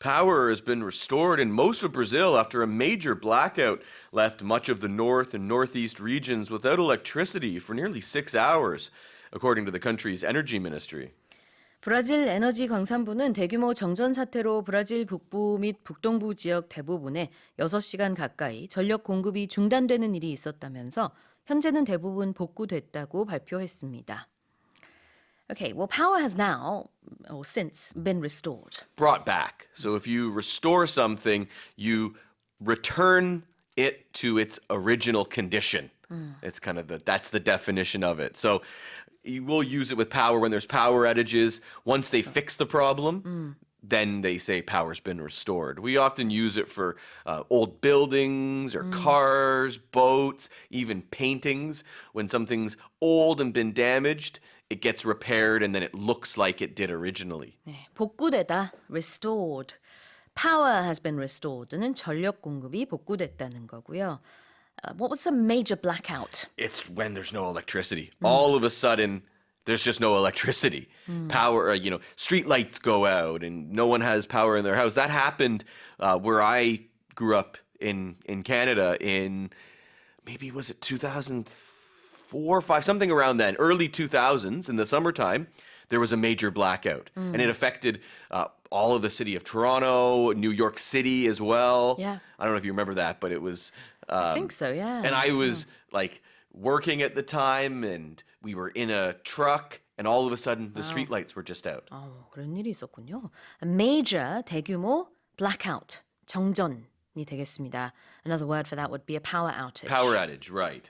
Power has been restored in most of Brazil after a major blackout left much of the north and northeast regions without electricity for nearly 6 hours, according to the country's energy ministry. 브라질 에너지광산부는 대규모 정전 사태로 브라질 북부 및 북동부 지역 대부분에 6시간 가까이 전력 공급이 중단되는 일이 있었다면서 현재는 대부분 복구됐다고 발표했습니다. Okay, well, power has now, or since, been restored. Brought back. So if you restore something, you return it to its original condition. It's kind of that's the definition of it. So you will use it with power when there's power outages. Once they fix the problem, then they say power's been restored. We often use it for old buildings or cars, boats, even paintings. When something's old and been damaged, it gets repaired and then it looks like it did originally. 네, 복구되다, restored. Power has been restored는 전력 공급이 복구됐다는 거고요. What was the major blackout? It's when there's no electricity. All of a sudden, there's just no electricity. Power, street lights go out and no one has power in their house. That happened where I grew up in Canada in, maybe was it 2004 or 5, something around then, early 2000s in the summertime. There was a major blackout and it affected all of the city of Toronto, New York City as well. Yeah. I don't know if you remember that, but it was... I think so, yeah. And I was working at the time and we were in a truck and all of a sudden the street lights were just out. 그런 일이 있었군요. Major, 대규모, blackout, 정전이 되겠습니다. Another word for that would be a power outage. Power outage, right.